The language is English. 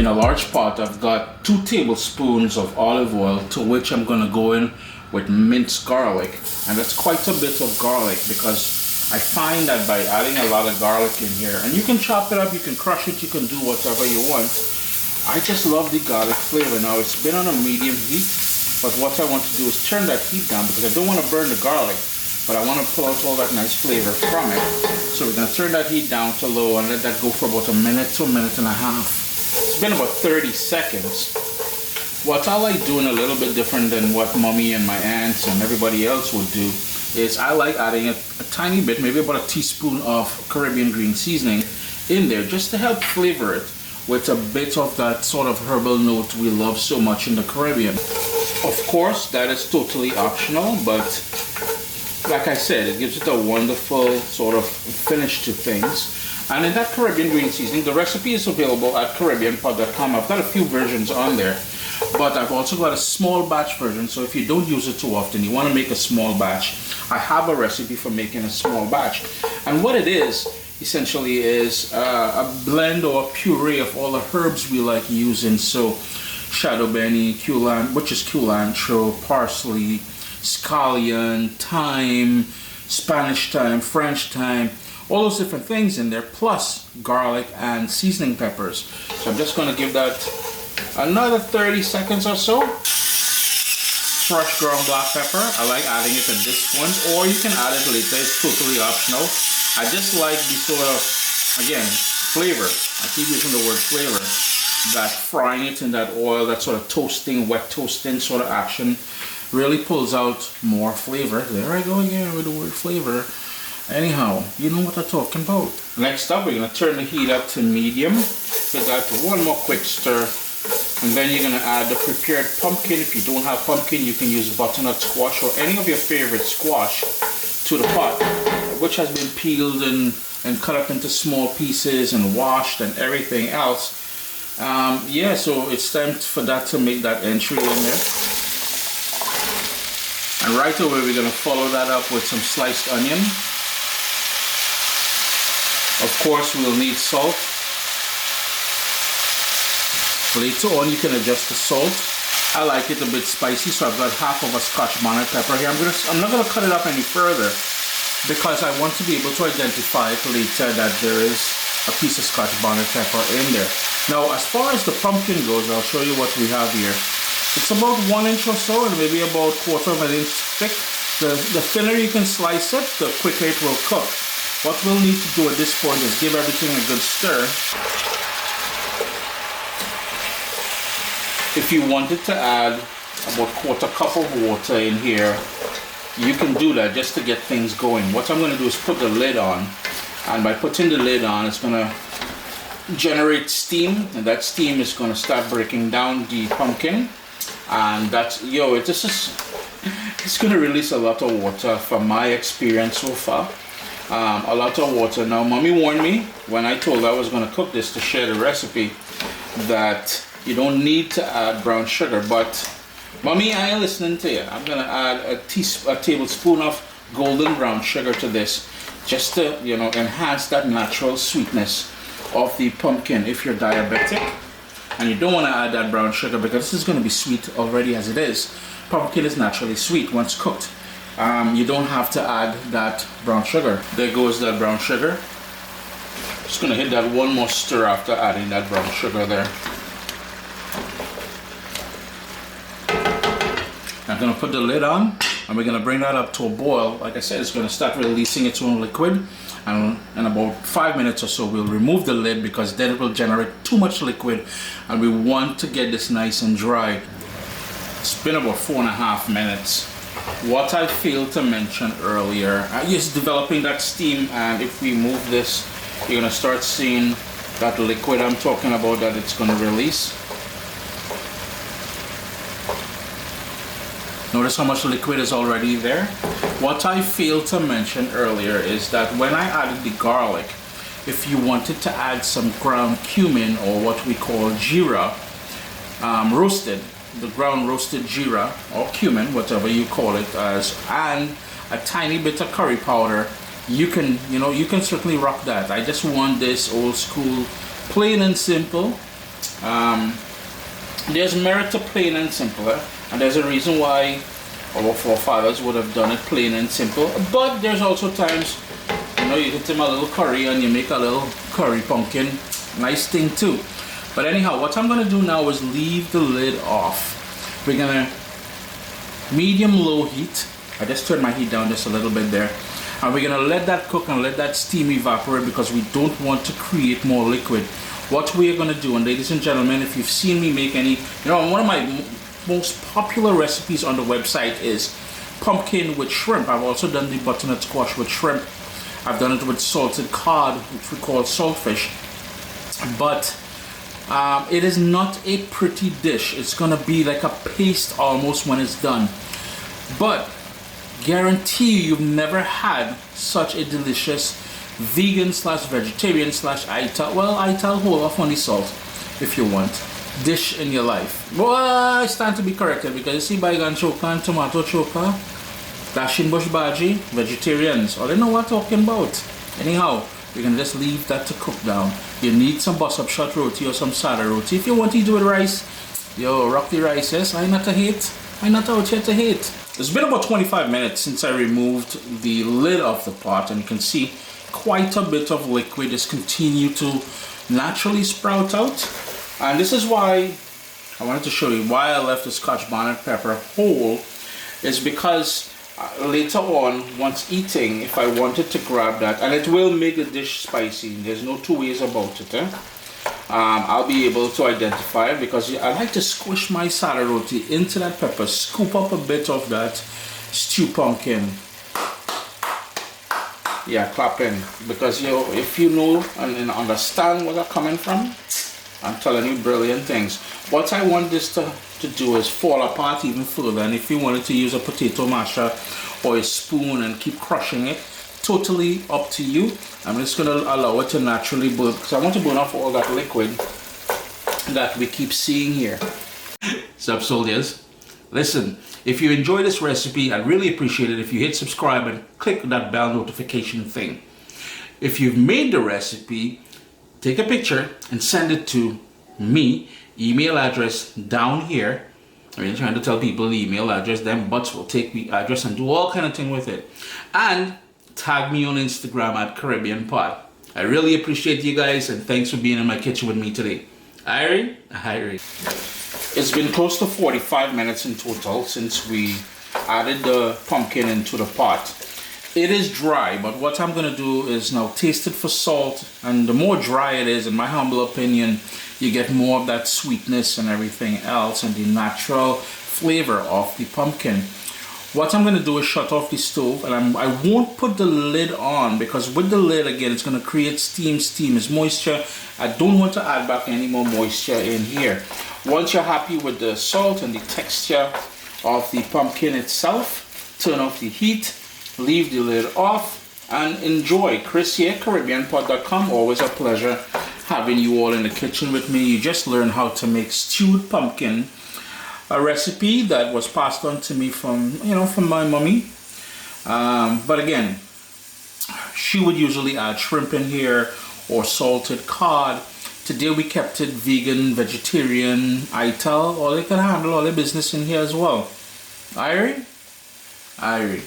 In a large pot, I've got 2 tablespoons of olive oil, to which I'm going to go in with minced garlic. And that's quite a bit of garlic, because I find that by adding a lot of garlic in here, and you can chop it up, you can crush it, you can do whatever you want. I just love the garlic flavor. Now it's been on a medium heat, but what I want to do is turn that heat down, because I don't want to burn the garlic, but I want to pull out all that nice flavor from it. So we're going to turn that heat down to low and let that go for about a minute to a minute and a half. It's been about 30 seconds. What I like doing a little bit different than what mommy and my aunts and everybody else would do is I like adding a tiny bit, maybe about a teaspoon of Caribbean green seasoning in there, just to help flavor it with a bit of that sort of herbal note we love so much in the Caribbean. Of course, that is totally optional, but like I said, it gives it a wonderful sort of finish to things. And in that Caribbean green seasoning, the recipe is available at caribbeanpot.com. I've got a few versions on there, but I've also got a small batch version, so if you don't use it too often, you want to make a small batch, I have a recipe for making a small batch. And what it is, essentially, is a blend or a puree of all the herbs we like using. So shadow benny, which is culantro, parsley, scallion, thyme, Spanish thyme, French thyme, all those different things in there, plus garlic and seasoning peppers. So I'm just going to give that another 30 seconds or so. Fresh ground black pepper, I like adding it at this point, or you can add it later, it's totally optional. I just like the sort of, again, flavor. I keep using the word flavor. That frying it in that oil, that sort of toasting, wet toasting sort of action really pulls out more flavor. There I go again with the word flavor. Anyhow, you know what I'm talking about. Next up, we're going to turn the heat up to medium. Give that one more quick stir. And then you're going to add the prepared pumpkin. If you don't have pumpkin, you can use butternut squash or any of your favorite squash to the pot, which has been peeled and cut up into small pieces and washed and everything else. Yeah, so it's time for that to make that entry in there. And right away, we're going to follow that up with some sliced onion. Of course, we'll need salt. Later on, you can adjust the salt. I like it a bit spicy, so I've got half of a Scotch bonnet pepper here. I'm not going to cut it up any further, because I want to be able to identify it later that there is a piece of Scotch bonnet pepper in there. Now, as far as the pumpkin goes, I'll show you what we have here. It's about 1 inch or so, and maybe about 1/4 inch thick. The thinner you can slice it, the quicker it will cook. What we'll need to do at this point is give everything a good stir. If you wanted to add about 1/4 cup of water in here, you can do that just to get things going. What I'm going to do is put the lid on, and by putting the lid on, it's going to generate steam, and that steam is going to start breaking down the pumpkin, and that's, it's going to release a lot of water from my experience so far. A lot of water. Now, mommy warned me when I told her I was going to cook this to share the recipe that you don't need to add brown sugar, but mommy, I ain't listening to you. I'm going to add a tablespoon of golden brown sugar to this, just to, enhance that natural sweetness of the pumpkin. If you're diabetic and you don't want to add that brown sugar, because this is going to be sweet already as it is. Pumpkin is naturally sweet once cooked. You don't have to add that brown sugar. There goes that brown sugar. Just going to hit that one more stir after adding that brown sugar there. I'm going to put the lid on, and we're going to bring that up to a boil. Like I said, it's going to start releasing its own liquid, and in about 5 minutes or so we'll remove the lid, because then it will generate too much liquid, and we want to get this nice and dry. It's been about 4.5 minutes. What I failed to mention earlier is developing that steam, and if we move this, you're going to start seeing that liquid I'm talking about that it's going to release. Notice how much liquid is already there. What I failed to mention earlier is that when I added the garlic, if you wanted to add some ground cumin, or what we call jeera, roasted, the ground roasted jeera or cumin, whatever you call it as, and a tiny bit of curry powder, you can certainly rock that. I just want this old school, plain and simple, There's merit to plain and simpler, and there's a reason why our forefathers would have done it plain and simple. But there's also times, you know, you hit them a little curry and you make a little curry pumpkin. Nice thing too. But anyhow, what I'm going to do now is leave the lid off. We're going to medium-low heat. I just turned my heat down just a little bit there. And we're going to let that cook and let that steam evaporate because we don't want to create more liquid. What we are going to do, and ladies and gentlemen, if you've seen me make any, you know, one of my most popular recipes on the website is pumpkin with shrimp. I've also done the butternut squash with shrimp. I've done it with salted cod, which we call saltfish. But it is not a pretty dish. It's going to be like a paste almost when it's done. But guarantee you've never had such a delicious vegan slash vegetarian slash ITAL whole of honey salt, if you want, dish in your life. Well, I stand to be corrected because you see baigan choka and tomato choka, dashing bush bhaji, vegetarians, all they know what I'm talking about. Anyhow, we can just leave that to cook down. You need some bus up shot roti or some sada roti. If you want to eat with rice, yo, rock the rice, yes, I'm not a hate. I'm not out here to hate. It's been about 25 minutes since I removed the lid off the pot, and you can see quite a bit of liquid is continued to naturally sprout out. And this is why I wanted to show you why I left the Scotch bonnet pepper whole, is because later on, once eating, if I wanted to grab that, and it will make the dish spicy, there's no two ways about it, I'll be able to identify it because I like to squish my sada roti into that pepper, scoop up a bit of that stew pumpkin. Yeah, clap in, because you know, if you know and understand where they're coming from, I'm telling you brilliant things. What I want this to do is fall apart even further, and if you wanted to use a potato masher or a spoon and keep crushing it, totally up to you. I'm just going to allow it to naturally burn because I want to burn off all that liquid that we keep seeing here. Sup soldiers, listen, if you enjoy this recipe, I'd really appreciate it if you hit subscribe and click that bell notification thing. If you've made the recipe, take a picture and send it to me. Email address down here. I mean, trying to tell people the email address, them butts will take the address and do all kind of thing with it. And tag me on Instagram at Caribbean Pot. I really appreciate you guys, and thanks for being in my kitchen with me today. Irie? It's been close to 45 minutes in total since we added the pumpkin into the pot. It is dry, but what I'm going to do is now taste it for salt, and the more dry it is, in my humble opinion, you get more of that sweetness and everything else and the natural flavor of the pumpkin. What I'm going to do is shut off the stove, and I won't put the lid on because with the lid again it's going to create steam. Steam is moisture. I don't want to add back any more moisture in here. Once you're happy with the salt and the texture of the pumpkin itself, turn off the heat, leave the lid off, and enjoy. Chris here, CaribbeanPot.com. Always a pleasure having you all in the kitchen with me. You just learned how to make stewed pumpkin, a recipe that was passed on to me from my mommy. But again, she would usually add shrimp in here or salted cod. Today we kept it vegan, vegetarian, ITAL, or they can handle all the business in here as well. Irie? Irie.